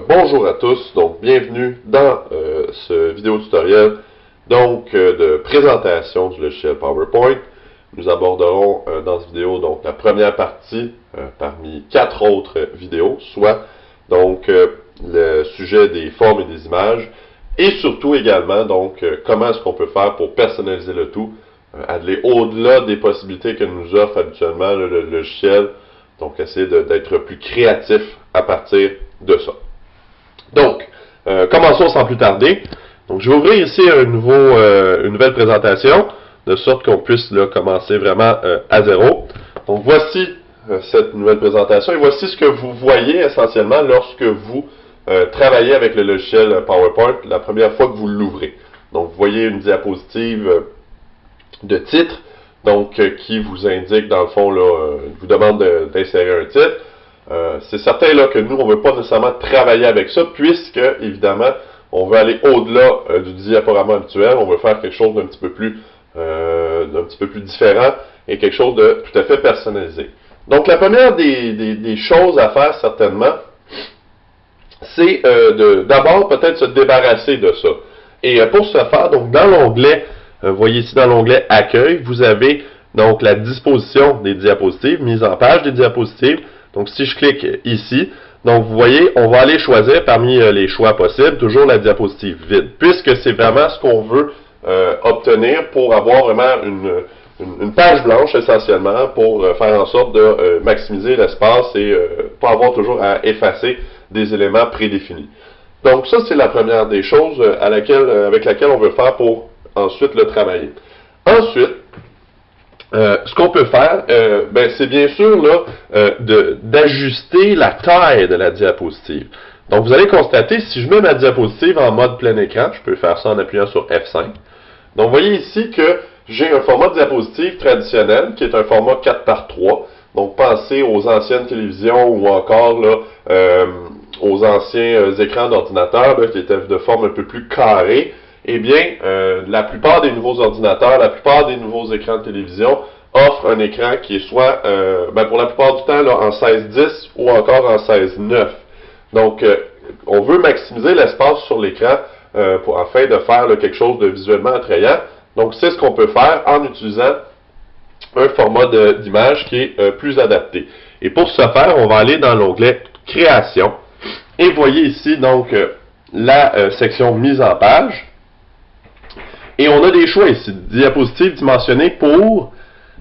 Bonjour à tous, donc bienvenue dans ce vidéo tutoriel de présentation du logiciel PowerPoint. Nous aborderons dans cette vidéo donc la première partie parmi 4 autres vidéos, soit le sujet des formes et des images, et surtout également comment est-ce qu'on peut faire pour personnaliser le tout, aller au-delà des possibilités que nous offre habituellement le logiciel, donc essayer d'être plus créatif à partir de ça. Donc, commençons sans plus tarder. Donc, je vais ouvrir ici une nouvelle présentation, de sorte qu'on puisse là, commencer vraiment à zéro. Donc, voici cette nouvelle présentation, et voici ce que vous voyez essentiellement lorsque vous travaillez avec le logiciel PowerPoint la première fois que vous l'ouvrez. Donc, vous voyez une diapositive de titre, qui vous indique, dans le fond, vous demande d'insérer un titre. C'est certain là, que nous, on ne veut pas nécessairement travailler avec ça, puisque, évidemment, on veut aller au-delà du diaporama habituel. On veut faire quelque chose d'un petit peu plus différent et quelque chose de tout à fait personnalisé. Donc, la première des choses à faire, certainement, c'est d'abord peut-être se débarrasser de ça. Et pour ce faire, donc dans l'onglet, vous voyez ici dans l'onglet Accueil, vous avez donc la disposition des diapositives, mise en page des diapositives. Donc, si je clique ici, donc vous voyez, on va aller choisir parmi les choix possibles, toujours la diapositive vide, puisque c'est vraiment ce qu'on veut obtenir pour avoir vraiment une page blanche, essentiellement, pour faire en sorte de maximiser l'espace et pas avoir toujours à effacer des éléments prédéfinis. Donc, ça, c'est la première des choses avec laquelle on veut faire pour ensuite le travailler. Ensuite, ce qu'on peut faire, c'est bien sûr d'ajuster la taille de la diapositive. Donc, vous allez constater, si je mets ma diapositive en mode plein écran, je peux faire ça en appuyant sur F5. Donc, vous voyez ici que j'ai un format de diapositive traditionnel, qui est un format 4x3. Donc, pensez aux anciennes télévisions ou encore aux anciens écrans d'ordinateur qui étaient de forme un peu plus carrée. Eh bien, la plupart des nouveaux ordinateurs, la plupart des nouveaux écrans de télévision offrent un écran qui est soit, pour la plupart du temps, là, en 16:10 ou encore en 16:9. Donc, on veut maximiser l'espace sur l'écran afin de faire quelque chose de visuellement attrayant. Donc, c'est ce qu'on peut faire en utilisant un format d'image qui est plus adapté. Et pour ce faire, on va aller dans l'onglet Création. Et vous voyez ici, donc, la section Mise en page. Et on a des choix ici, diapositive dimensionnée pour,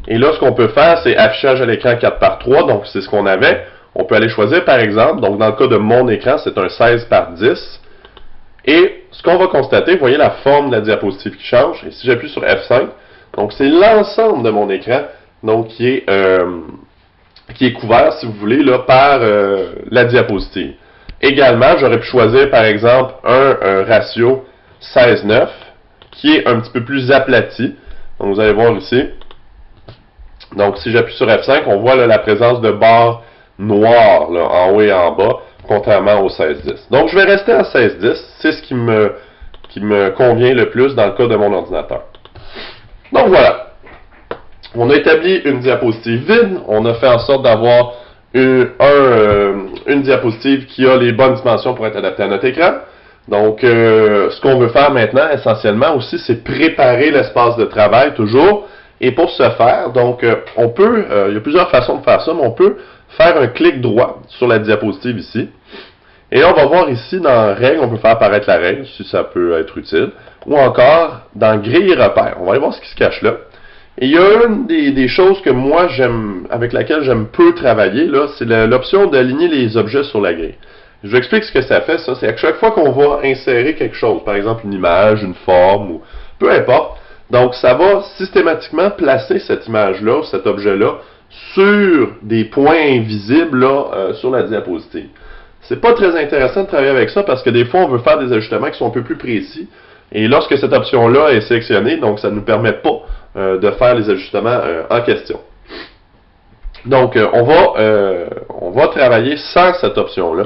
et là ce qu'on peut faire c'est affichage à l'écran 4x3, donc c'est ce qu'on avait. On peut aller choisir par exemple, donc dans le cas de mon écran c'est un 16x10. Et ce qu'on va constater, vous voyez la forme de la diapositive qui change, et si j'appuie sur F5, donc c'est l'ensemble de mon écran donc, qui est couvert, si vous voulez, là, par la diapositive. Également, j'aurais pu choisir par exemple un ratio 16:9, qui est un petit peu plus aplati. Donc, vous allez voir ici. Donc, si j'appuie sur F5, on voit là, la présence de barres noires là, en haut et en bas, contrairement au 16:10. Donc, je vais rester à 16:10. C'est ce qui me convient le plus dans le cas de mon ordinateur. Donc, voilà. On a établi une diapositive vide. On a fait en sorte d'avoir une diapositive qui a les bonnes dimensions pour être adaptée à notre écran. Donc, ce qu'on veut faire maintenant, essentiellement aussi, c'est préparer l'espace de travail toujours. Et pour ce faire, donc, il y a plusieurs façons de faire ça, mais on peut faire un clic droit sur la diapositive ici. Et là, on va voir ici, dans Règles, on peut faire apparaître la règle, si ça peut être utile. Ou encore, dans Grille et repères. On va aller voir ce qui se cache là. Et il y a une des choses que moi, avec laquelle j'aime peu travailler, là, c'est l'option d'aligner les objets sur la grille. Je vous explique ce que ça fait, ça. C'est à chaque fois qu'on va insérer quelque chose, par exemple une image, une forme, ou peu importe, donc ça va systématiquement placer cette image-là, cet objet-là, sur des points invisibles là, sur la diapositive. C'est pas très intéressant de travailler avec ça parce que des fois, on veut faire des ajustements qui sont un peu plus précis. Et lorsque cette option-là est sélectionnée, donc ça ne nous permet pas de faire les ajustements en question. Donc, on va travailler sans cette option-là.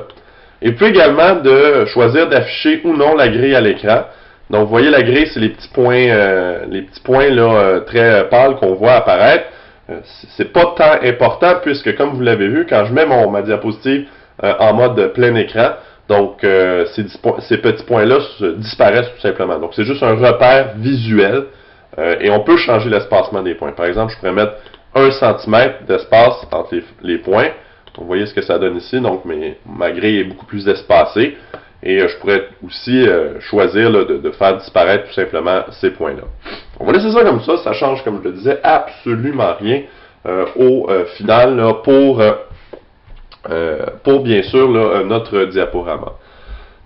Et puis également de choisir d'afficher ou non la grille à l'écran. Donc, vous voyez la grille, c'est les petits points là, très pâles qu'on voit apparaître. C'est pas tant important puisque, comme vous l'avez vu, quand je mets ma diapositive en mode plein écran, Donc, ces petits points-là disparaissent tout simplement. Donc, c'est juste un repère visuel et on peut changer l'espacement des points. Par exemple, je pourrais mettre 1 cm d'espace entre les points. Donc, vous voyez ce que ça donne ici. Donc, ma grille est beaucoup plus espacée. Et je pourrais aussi choisir là, de faire disparaître tout simplement ces points-là. On va laisser ça comme ça. Ça change, comme je le disais, absolument rien au final là, pour bien sûr là, notre diaporama.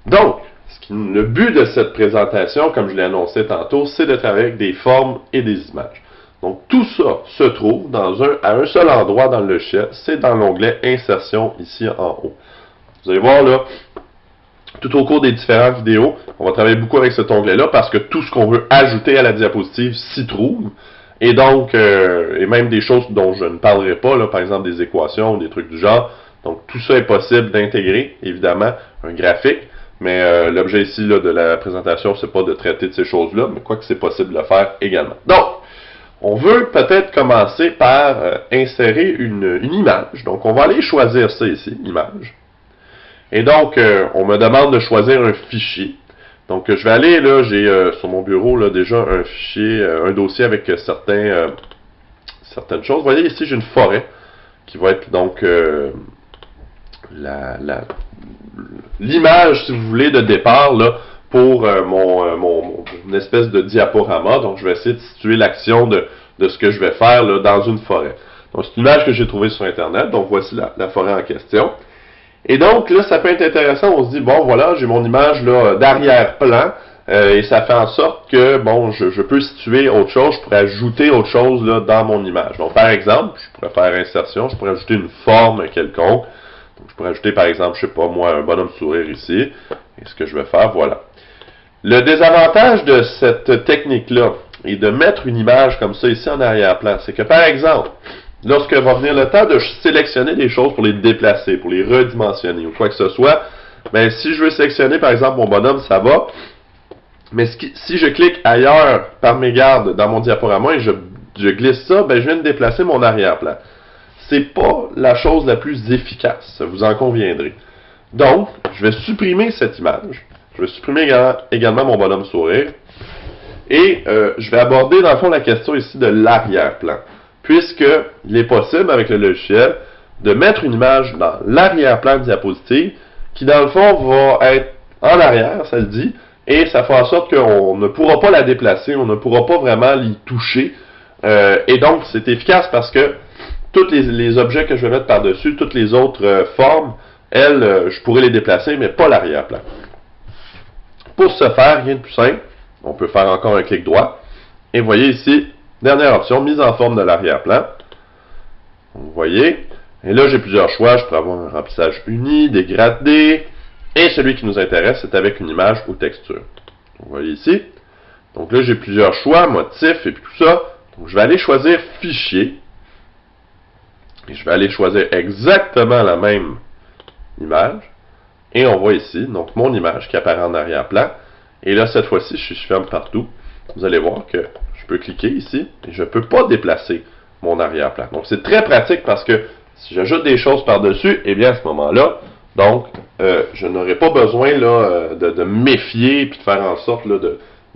Donc, le but de cette présentation, comme je l'ai annoncé tantôt, c'est de travailler avec des formes et des images. Donc, tout ça se trouve à un seul endroit dans le logiciel, c'est dans l'onglet Insertion ici en haut. Vous allez voir là, tout au cours des différentes vidéos, on va travailler beaucoup avec cet onglet-là parce que tout ce qu'on veut ajouter à la diapositive s'y trouve. Et donc, et même des choses dont je ne parlerai pas, là, par exemple des équations ou des trucs du genre. Donc, tout ça est possible d'intégrer, évidemment, un graphique. Mais l'objet ici là, de la présentation, c'est pas de traiter de ces choses-là, mais quoi que c'est possible de le faire également. Donc, on veut peut-être commencer par insérer une image. Donc, on va aller choisir ça ici, image. Et donc, on me demande de choisir un fichier. Donc, je vais aller, là, j'ai sur mon bureau là, déjà un fichier, un dossier avec certaines choses. Vous voyez ici, j'ai une forêt qui va être donc l'image, si vous voulez, de départ là, pour mon espèce de diaporama. Donc, je vais essayer de situer l'action de ce que je vais faire là, dans une forêt. Donc, c'est une image que j'ai trouvée sur Internet. Donc, voici la forêt en question. Et donc, là, ça peut être intéressant. On se dit, bon, voilà, j'ai mon image là d'arrière-plan. Et ça fait en sorte que, bon, je peux situer autre chose. Je pourrais ajouter autre chose là, dans mon image. Donc, par exemple, je pourrais faire insertion. Je pourrais ajouter une forme quelconque. Donc, je pourrais ajouter, par exemple, je sais pas, moi, un bonhomme sourire ici. Et ce que je vais faire, voilà. Le désavantage de cette technique-là est de mettre une image comme ça ici en arrière-plan. C'est que, par exemple, lorsque va venir le temps de sélectionner des choses pour les déplacer, pour les redimensionner ou quoi que ce soit, ben, si je veux sélectionner, par exemple, mon bonhomme, ça va. Mais si je clique ailleurs par mégarde dans mon diaporama et je glisse ça, ben, je viens de déplacer mon arrière-plan. C'est pas la chose la plus efficace, vous en conviendrez. Donc, je vais supprimer cette image. Je vais supprimer également mon bonhomme sourire. Et je vais aborder, dans le fond, la question ici de l'arrière-plan. Puisqu'il est possible, avec le logiciel, de mettre une image dans l'arrière-plan de diapositive, qui, dans le fond, va être en arrière, ça le dit, et ça fait en sorte qu'on ne pourra pas la déplacer, on ne pourra pas vraiment l'y toucher. Et donc, c'est efficace parce que tous les objets que je vais mettre par-dessus, toutes les autres formes, elles, je pourrais les déplacer, mais pas l'arrière-plan. Pour ce faire, rien de plus simple, on peut faire encore un clic droit. Et vous voyez ici, dernière option, mise en forme de l'arrière-plan. Vous voyez. Et là, j'ai plusieurs choix. Je pourrais avoir un remplissage uni, dégradé. Et celui qui nous intéresse, c'est avec une image ou texture. Vous voyez ici. Donc là, j'ai plusieurs choix, motifs et puis tout ça. Donc, je vais aller choisir Fichier. Et je vais aller choisir exactement la même image. Et on voit ici, donc mon image qui apparaît en arrière-plan. Et là, cette fois-ci, je ferme partout. Vous allez voir que je peux cliquer ici et je ne peux pas déplacer mon arrière-plan. Donc, c'est très pratique parce que si j'ajoute des choses par-dessus, eh bien, à ce moment-là, donc, je n'aurai pas besoin là, de me méfier et de faire en sorte là,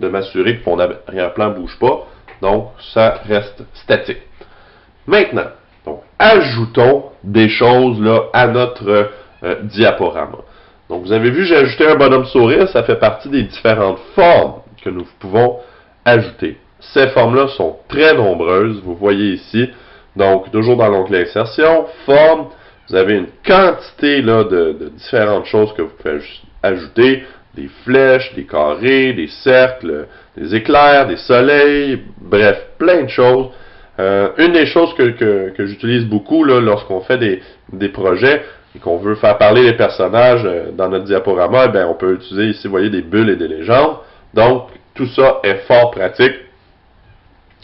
de m'assurer que mon arrière-plan ne bouge pas. Donc, ça reste statique. Maintenant, donc, ajoutons des choses là, à notre diaporama. Donc, vous avez vu, j'ai ajouté un bonhomme sourire. Ça fait partie des différentes formes que nous pouvons ajouter. Ces formes-là sont très nombreuses. Vous voyez ici. Donc, toujours dans l'onglet Insertion, Forme, vous avez une quantité là, de différentes choses que vous pouvez ajouter. Des flèches, des carrés, des cercles, des éclairs, des soleils, bref, plein de choses. Une des choses que j'utilise beaucoup là, lorsqu'on fait des projets et qu'on veut faire parler les personnages dans notre diaporama, eh bien, on peut utiliser ici, vous voyez, des bulles et des légendes. Donc, tout ça est fort pratique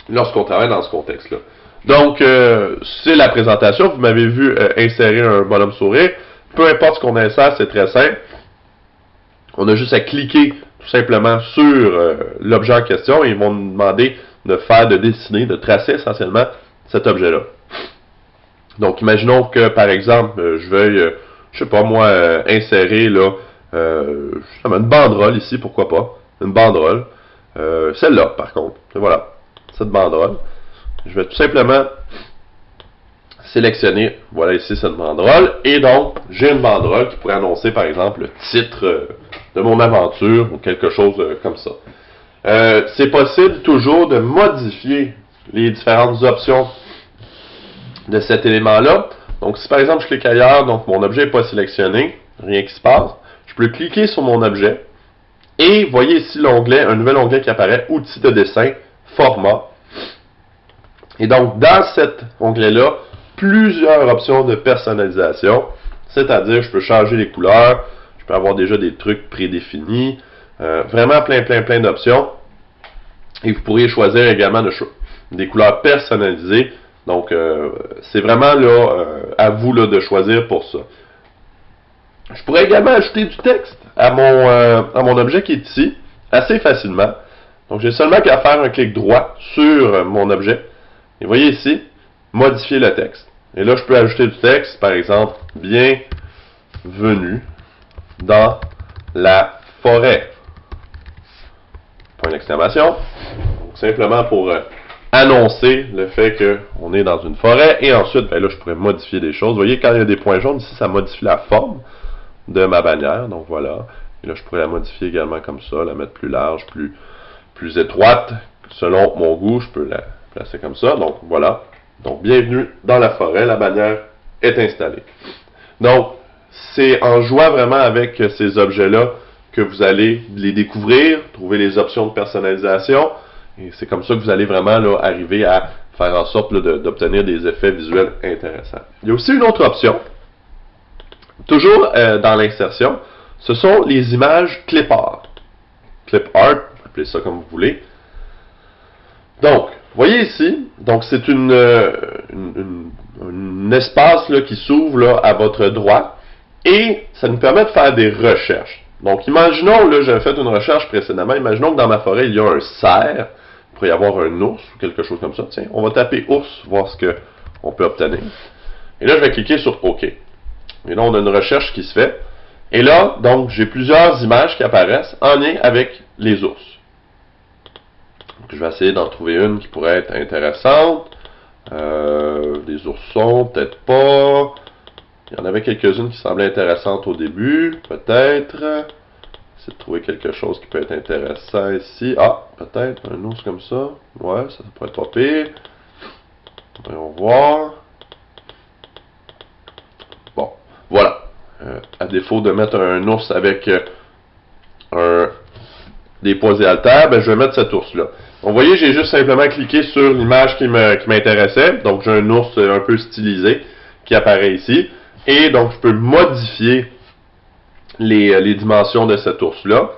lorsqu'on travaille dans ce contexte-là. Donc, c'est la présentation. Vous m'avez vu insérer un bonhomme sourire. Peu importe ce qu'on insère, c'est très simple. On a juste à cliquer tout simplement sur l'objet en question et ils vont nous demander de dessiner, de tracer essentiellement cet objet-là. Donc, imaginons que, par exemple, je veuille, je sais pas moi, insérer là, Justement, une banderole ici, pourquoi pas. Une banderole. Celle-là, par contre. Et voilà, cette banderole. Je vais tout simplement sélectionner, voilà ici cette banderole, et donc j'ai une banderole qui pourrait annoncer par exemple le titre de mon aventure ou quelque chose comme ça. C'est possible toujours de modifier les différentes options de cet élément-là. Donc si par exemple je clique ailleurs, donc mon objet n'est pas sélectionné, rien qui se passe, je peux cliquer sur mon objet, et voyez ici l'onglet, un nouvel onglet qui apparaît, outils de dessin, format. Et donc dans cet onglet-là, plusieurs options de personnalisation, c'est-à-dire je peux changer les couleurs, je peux avoir déjà des trucs prédéfinis, vraiment plein d'options. Et vous pourriez choisir également des couleurs personnalisées. Donc c'est vraiment là à vous là, de choisir pour ça. Je pourrais également ajouter du texte à mon objet qui est ici, assez facilement. Donc j'ai seulement qu'à faire un clic droit sur mon objet. Et voyez ici, modifier le texte. Et là, je peux ajouter du texte, par exemple, bienvenue dans la forêt. Point d'exclamation. Simplement pour annoncer le fait qu'on est dans une forêt. Et ensuite, ben là, je pourrais modifier des choses. Vous voyez, quand il y a des points jaunes, ici, ça modifie la forme de ma bannière. Donc voilà. Et là, je pourrais la modifier également comme ça, la mettre plus large, plus étroite. Selon mon goût, je peux la placer comme ça. Donc voilà. Donc, bienvenue dans la forêt, la bannière est installée. Donc, c'est en jouant vraiment avec ces objets-là que vous allez les découvrir, trouver les options de personnalisation, et c'est comme ça que vous allez vraiment là, arriver à faire en sorte d'obtenir des effets visuels intéressants. Il y a aussi une autre option, toujours dans l'insertion, ce sont les images clip art. Clip art, appelez ça comme vous voulez. Donc, voyez ici, donc c'est un espace là, qui s'ouvre là, à votre droite et ça nous permet de faire des recherches. Donc, imaginons, là, j'avais fait une recherche précédemment, imaginons que dans ma forêt, il y a un cerf, il pourrait y avoir un ours ou quelque chose comme ça. Tiens, on va taper ours, voir ce qu'on peut obtenir. Et là, je vais cliquer sur OK. Et là, on a une recherche qui se fait. Et là, donc, j'ai plusieurs images qui apparaissent en lien avec les ours. Je vais essayer d'en trouver une qui pourrait être intéressante. Des oursons, peut-être pas. Il y en avait quelques-unes qui semblaient intéressantes au début, peut-être. Essayer de trouver quelque chose qui peut être intéressant ici. Ah, peut-être un ours comme ça. Ouais, ça pourrait être pas pire. Voyons voir. Bon, voilà. À défaut de mettre un ours avec des poids et haltères, ben, je vais mettre cet ours-là. Vous voyez, j'ai juste simplement cliqué sur l'image qui m'intéressait. Donc, j'ai un ours un peu stylisé qui apparaît ici. Et donc, je peux modifier les dimensions de cet ours-là.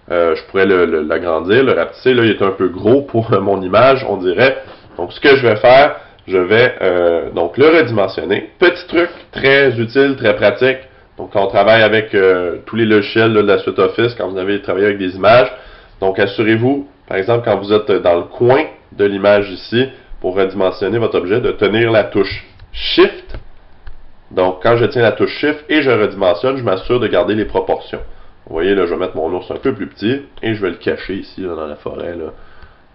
Je pourrais l'agrandir, le rapetisser. Là, il est un peu gros pour mon image, on dirait. Donc, ce que je vais faire, je vais donc le redimensionner. Petit truc très utile, très pratique. Donc, quand on travaille avec tous les logiciels là, de la suite Office, quand vous avez travaillé avec des images, donc assurez-vous, par exemple, quand vous êtes dans le coin de l'image ici, pour redimensionner votre objet, de tenir la touche Shift. Donc, quand je tiens la touche Shift et je redimensionne, je m'assure de garder les proportions. Vous voyez, là, je vais mettre mon ours un peu plus petit et je vais le cacher ici, là, dans la forêt. Là.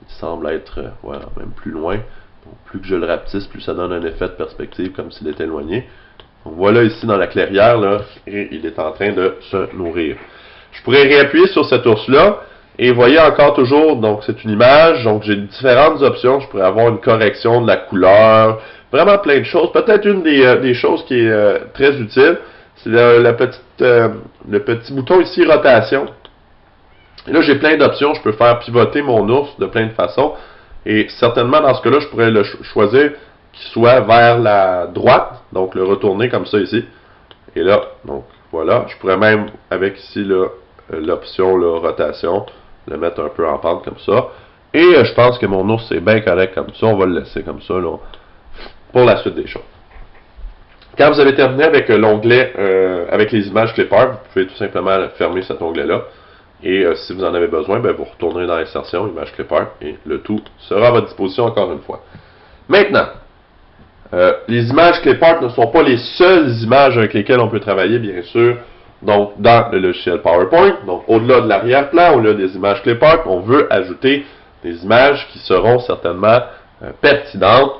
Il semble être ouais, même plus loin. Donc, plus que je le rapetisse, plus ça donne un effet de perspective, comme s'il était éloigné. Donc, voilà ici dans la clairière, là, et il est en train de se nourrir. Je pourrais réappuyer sur cet ours-là. Et vous voyez encore toujours, donc c'est une image, donc j'ai différentes options, je pourrais avoir une correction de la couleur, vraiment plein de choses. Peut-être une des choses qui est très utile, c'est le petit bouton ici, rotation. Et là, j'ai plein d'options, je peux faire pivoter mon ours de plein de façons. Et certainement, dans ce cas-là, je pourrais le choisir qu'il soit vers la droite, donc le retourner comme ça ici. Et là, donc voilà, je pourrais même, avec ici l'option rotation, le mettre un peu en pente comme ça. Et je pense que mon ours est bien correct comme ça. On va le laisser comme ça là, pour la suite des choses. Quand vous avez terminé avec l'onglet avec les images clip art, vous pouvez tout simplement fermer cet onglet-là. Et si vous en avez besoin, ben, vous retournerez dans l'insertion, image clip art, et le tout sera à votre disposition encore une fois. Maintenant, les images clip art ne sont pas les seules images avec lesquelles on peut travailler, bien sûr. donc dans le logiciel PowerPoint. Donc au-delà de l'arrière-plan, au-delà des images clipart, on veut ajouter des images qui seront certainement pertinentes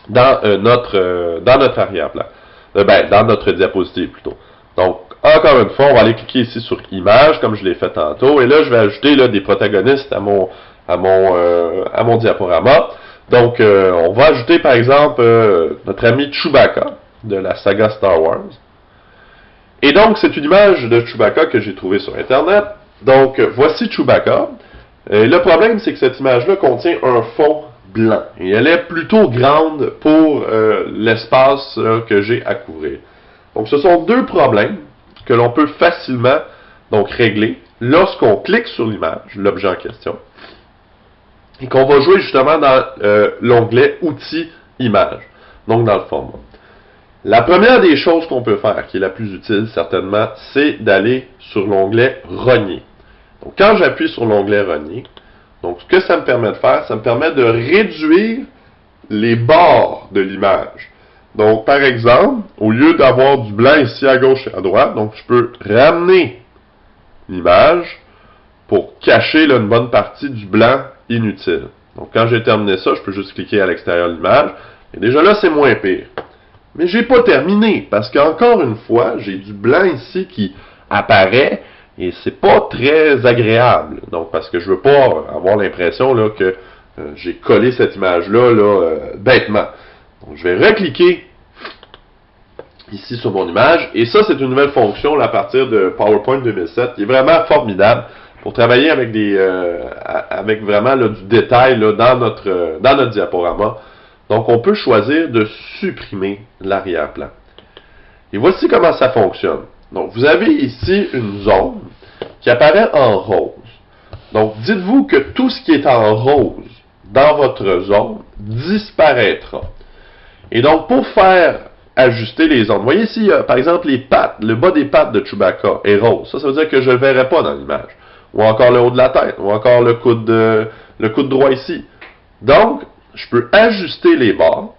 dans notre arrière-plan. Dans notre diapositive plutôt. Donc, encore une fois, on va aller cliquer ici sur Images, comme je l'ai fait tantôt, et là, je vais ajouter là, des protagonistes à mon diaporama. Donc, on va ajouter, par exemple, notre ami Chewbacca, de la saga Star Wars. Et donc, c'est une image de Chewbacca que j'ai trouvée sur Internet. Donc, voici Chewbacca. Le problème, c'est que cette image-là contient un fond blanc. Et elle est plutôt grande pour l'espace que j'ai à couvrir. Donc, ce sont deux problèmes que l'on peut facilement donc, régler lorsqu'on clique sur l'image, l'objet en question, et qu'on va jouer justement dans l'onglet Outils Images, donc dans le format. La première des choses qu'on peut faire, qui est la plus utile certainement, c'est d'aller sur l'onglet Rogner. Donc, quand j'appuie sur l'onglet Rogner, donc ce que ça me permet de faire, ça me permet de réduire les bords de l'image. Donc, par exemple, au lieu d'avoir du blanc ici à gauche et à droite, donc je peux ramener l'image pour cacher là, une bonne partie du blanc inutile. Donc, quand j'ai terminé ça, je peux juste cliquer à l'extérieur de l'image. Et déjà là, c'est moins pire. Mais j'ai pas terminé, parce qu'encore une fois, j'ai du blanc ici qui apparaît, et c'est pas très agréable. Donc, parce que je veux pas avoir l'impression là, que j'ai collé cette image-là bêtement. Donc, je vais recliquer ici sur mon image, et ça, c'est une nouvelle fonction là, à partir de PowerPoint 2007, qui est vraiment formidable pour travailler avec avec vraiment là, du détail là, dans notre diaporama. Donc, on peut choisir de supprimer l'arrière-plan. Et voici comment ça fonctionne. Donc, vous avez ici une zone qui apparaît en rose. Donc, dites-vous que tout ce qui est en rose dans votre zone disparaîtra. Et donc, pour faire ajuster les zones, vous voyez ici, par exemple, les pattes, le bas des pattes de Chewbacca est rose. Ça veut dire que je ne le verrai pas dans l'image. Ou encore le haut de la tête, ou encore le coude droit ici. Donc, je peux ajuster les bords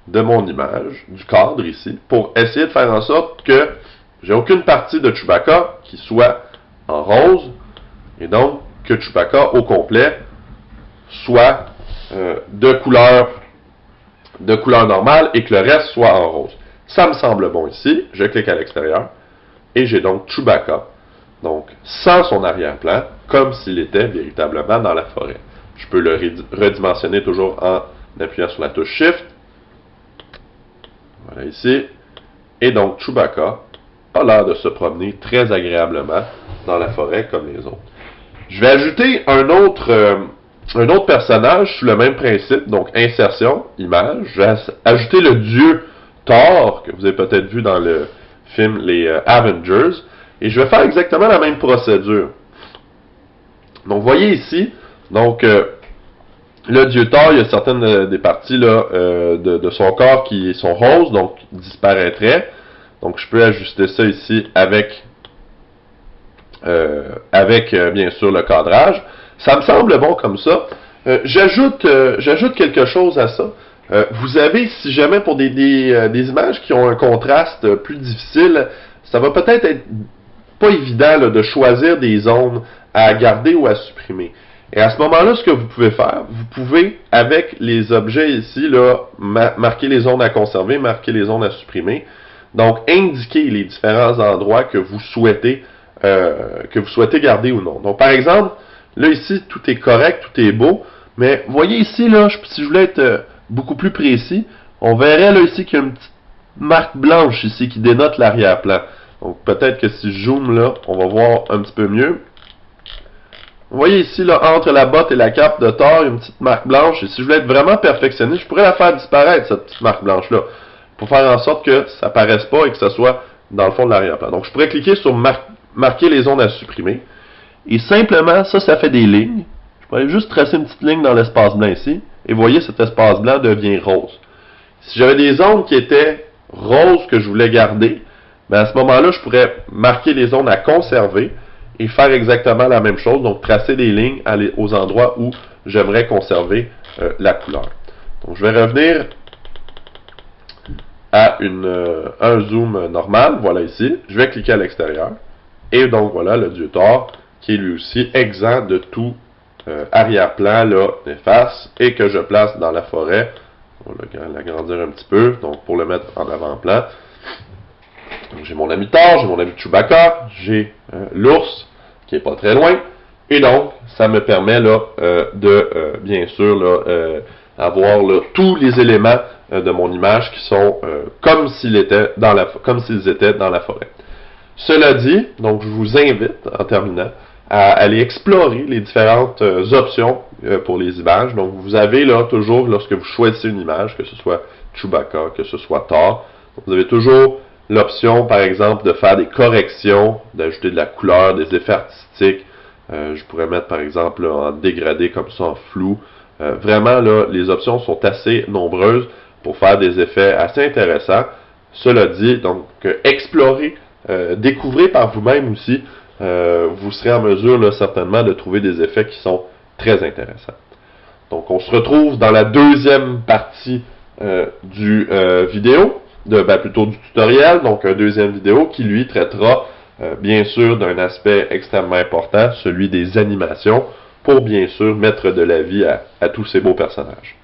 de mon image, du cadre ici, pour essayer de faire en sorte que j'ai aucune partie de Chewbacca qui soit en rose, et donc que Chewbacca au complet soit de couleur normale et que le reste soit en rose. Ça me semble bon ici, je clique à l'extérieur, et j'ai donc Chewbacca, donc sans son arrière-plan, comme s'il était véritablement dans la forêt. Je peux le redimensionner toujours en appuyant sur la touche Shift. Voilà ici. Et donc, Chewbacca a l'air de se promener très agréablement dans la forêt comme les autres. Je vais ajouter un autre personnage sous le même principe. Donc, insertion, image. Je vais ajouter le dieu Thor, que vous avez peut-être vu dans le film Les Avengers. Et je vais faire exactement la même procédure. Donc, vous voyez ici, donc, le dieu Thor, il y a certaines des parties là, de son corps qui sont roses, donc disparaîtraient. Donc, je peux ajuster ça ici avec bien sûr le cadrage. Ça me semble bon comme ça. J'ajoute quelque chose à ça. Vous avez, si jamais pour des images qui ont un contraste plus difficile, ça va peut-être être pas évident là, de choisir des zones à garder ou à supprimer. Et à ce moment-là, ce que vous pouvez faire, vous pouvez, avec les objets ici, là, marquer les zones à conserver, marquer les zones à supprimer. Donc, indiquer les différents endroits que vous souhaitez garder ou non. Donc, par exemple, là, ici, tout est correct, tout est beau. Mais, vous voyez ici, là, si je voulais être beaucoup plus précis, on verrait là ici qu'il y a une petite marque blanche ici qui dénote l'arrière-plan. Donc, peut-être que si je zoome là, on va voir un petit peu mieux. Vous voyez ici, là, entre la botte et la cape de Thor, il y a une petite marque blanche. Et si je voulais être vraiment perfectionné, je pourrais la faire disparaître, cette petite marque blanche-là, pour faire en sorte que ça ne paraisse pas et que ça soit dans le fond de l'arrière-plan. Donc, je pourrais cliquer sur marquer les zones à supprimer. Et simplement, ça fait des lignes. Je pourrais juste tracer une petite ligne dans l'espace blanc ici. Et vous voyez, cet espace blanc devient rose. Si j'avais des zones qui étaient roses que je voulais garder, ben à ce moment-là, je pourrais marquer les zones à conserver et faire exactement la même chose, donc tracer des lignes aux endroits où j'aimerais conserver la couleur. Donc, je vais revenir à un zoom normal, voilà ici. Je vais cliquer à l'extérieur. Et donc voilà le dieu Thor, qui est lui aussi exempt de tout arrière-plan là, néfaste, et que je place dans la forêt. On va l'agrandir un petit peu, donc pour le mettre en avant-plan. J'ai mon ami Thor, j'ai mon ami Chewbacca, j'ai l'ours qui est pas très loin, et donc ça me permet là de bien sûr là, avoir là, tous les éléments de mon image qui sont comme s'ils étaient dans la forêt. Cela dit, donc je vous invite en terminant à aller explorer les différentes options pour les images. Donc vous avez là toujours, lorsque vous choisissez une image, que ce soit Chewbacca, que ce soit Thor, vous avez toujours l'option, par exemple, de faire des corrections, d'ajouter de la couleur, des effets artistiques. Je pourrais mettre, par exemple, là, en dégradé comme ça, en flou. Vraiment, là, les options sont assez nombreuses pour faire des effets assez intéressants. Cela dit, donc, explorez, découvrez par vous-même aussi. Vous serez en mesure, là, certainement, de trouver des effets qui sont très intéressants. Donc, on se retrouve dans la deuxième partie du vidéo. Plutôt du tutoriel, donc un deuxième vidéo qui lui traitera bien sûr d'un aspect extrêmement important, celui des animations, pour bien sûr mettre de la vie à tous ces beaux personnages.